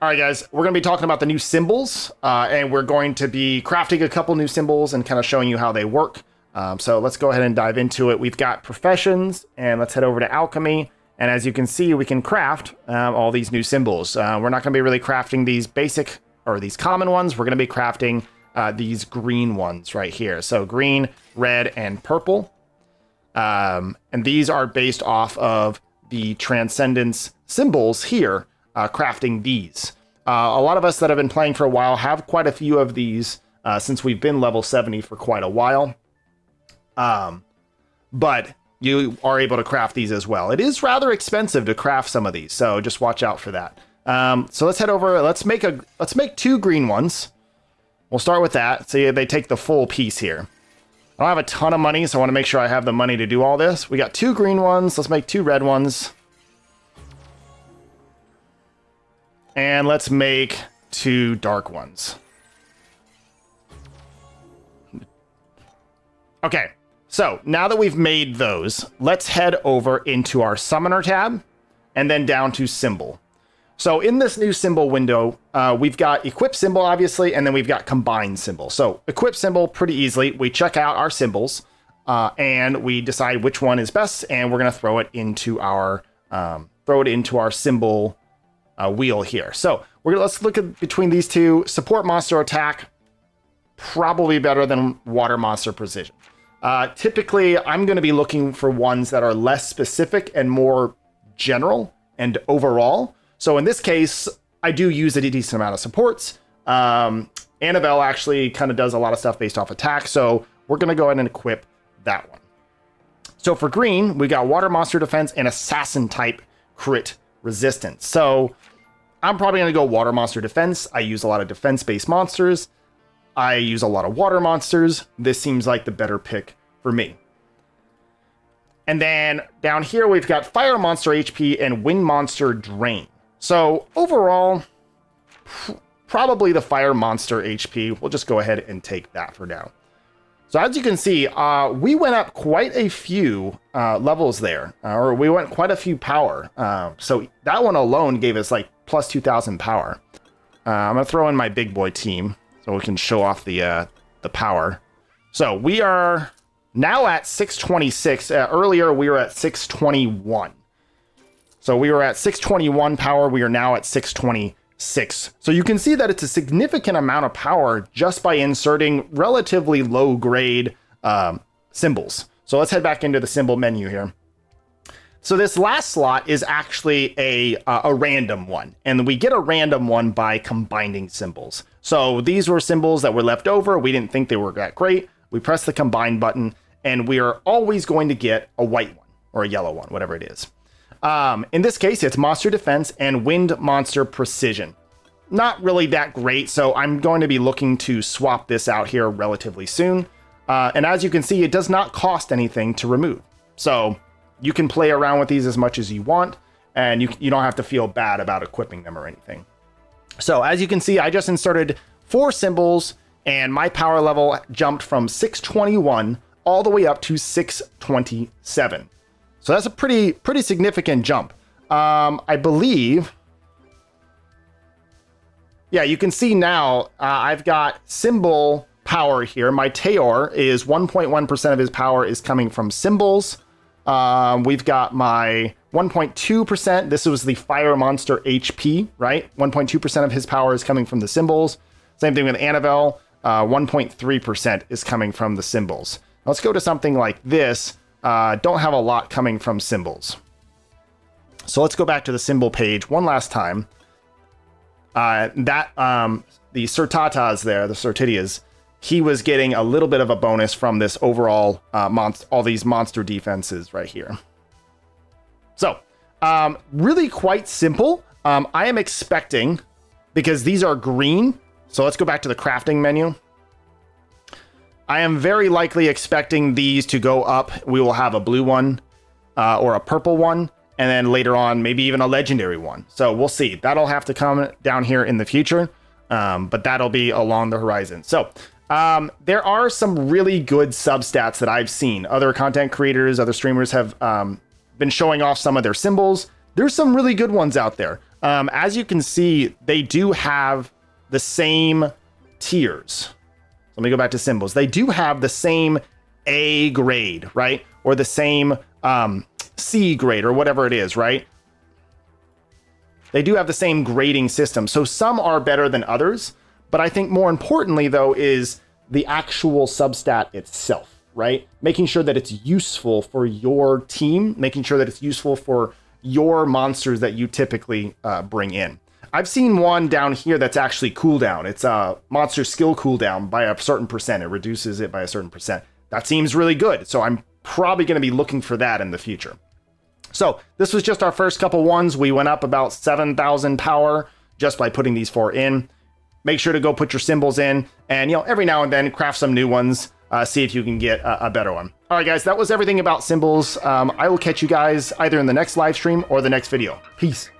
All right, guys, we're going to be talking about the new symbols, and we're going to be crafting a couple new symbols and kind of showing you how they work. So let's go ahead and dive into it. We've got professions, and let's head over to alchemy. And as you can see, we can craft all these new symbols. We're not going to be really crafting these basic or these common ones. We're going to be crafting these green ones right here. So green, red, and purple. And these are based off of the Transcendence symbols here, crafting these. A lot of us that have been playing for a while have quite a few of these since we've been level 70 for quite a while. But you are able to craft these as well. It is rather expensive to craft some of these, so just watch out for that. So let's head over. Let's make 2 green ones. We'll start with that. See, they take the full piece here. I don't have a ton of money, so I want to make sure I have the money to do all this. We got 2 green ones. Let's make 2 red ones. And let's make 2 dark ones. Okay, so now that we've made those, let's head over into our Summoner tab and then down to Symbol. So in this new symbol window, we've got Equip Symbol, obviously, and then we've got Combine Symbol. So Equip Symbol, pretty easily. We check out our symbols, and we decide which one is best, and we're going to throw it into our symbol wheel here. So let's look at between these two. Support monster attack, probably better than water monster precision. Typically, I'm going to be looking for ones that are less specific and more general and overall. So in this case, I do use a decent amount of supports. Annabelle actually kind of does a lot of stuff based off attack. So we're going to go ahead and equip that one. So for green, we got water monster defense and assassin type crit resistance. So I'm probably going to go water monster defense. I use a lot of defense-based monsters. I use a lot of water monsters. This seems like the better pick for me. And then down here, we've got fire monster HP and wind monster drain. So overall, probably the fire monster HP. We'll just go ahead and take that for now. So as you can see, we went up quite a few levels there, or we went quite a few power. So that one alone gave us like plus 2,000 power. I'm gonna throw in my big boy team so we can show off the power. So we are now at 626. Earlier we were at 621. So we were at 621 power. We are now at 626. So you can see that it's a significant amount of power just by inserting relatively low grade symbols. So let's head back into the symbol menu here. So this last slot is actually a random one, and we get a random one by combining symbols. So these were symbols that were left over. We didn't think they were that great. We press the combine button, and we are always going to get a white one or a yellow one, whatever it is. In this case, it's monster defense and wind monster precision. Not really that great, so I'm going to be looking to swap this out here relatively soon. And as you can see, it does not cost anything to remove. So you can play around with these as much as you want, and you don't have to feel bad about equipping them or anything. So as you can see, I just inserted 4 symbols, and my power level jumped from 621 all the way up to 627. So that's a pretty significant jump. I believe, yeah, you can see now I've got symbol power here. My Teor is 1.1% of his power is coming from symbols. We've got my 1.2%. This was the fire monster HP, right? 1.2% of his power is coming from the symbols. Same thing with Annabelle. 1.3% is coming from the symbols. Let's go to something like this. Don't have a lot coming from symbols. So let's go back to the symbol page one last time. The Sertatas there, the Sertidias, he was getting a little bit of a bonus from this overall all these monster defenses right here. So really quite simple. I am expecting, because these are green, so let's go back to the crafting menu. I am very likely expecting these to go up. We will have a blue one or a purple one, and then later on, maybe even a legendary one. So we'll see. That'll have to come down here in the future, but that'll be along the horizon. So there are some really good substats that I've seen. Other content creators, other streamers have been showing off some of their symbols. There's some really good ones out there. As you can see, they do have the same tiers. Let me go back to symbols. They do have the same A grade, right? Or the same C grade or whatever it is, right? They do have the same grading system. So some are better than others. But I think more importantly, though, is the actual substat itself, right? Making sure that it's useful for your team, making sure that it's useful for your monsters that you typically bring in. I've seen one down here that's actually cooldown. It's a monster skill cooldown by a certain percent. It reduces it by a certain percent. That seems really good. So I'm probably going to be looking for that in the future. So this was just our first couple ones. We went up about 7,000 power just by putting these 4 in. Make sure to go put your symbols in and, every now and then craft some new ones. See if you can get a better one. All right, guys, that was everything about symbols. I will catch you guys either in the next live stream or the next video. Peace.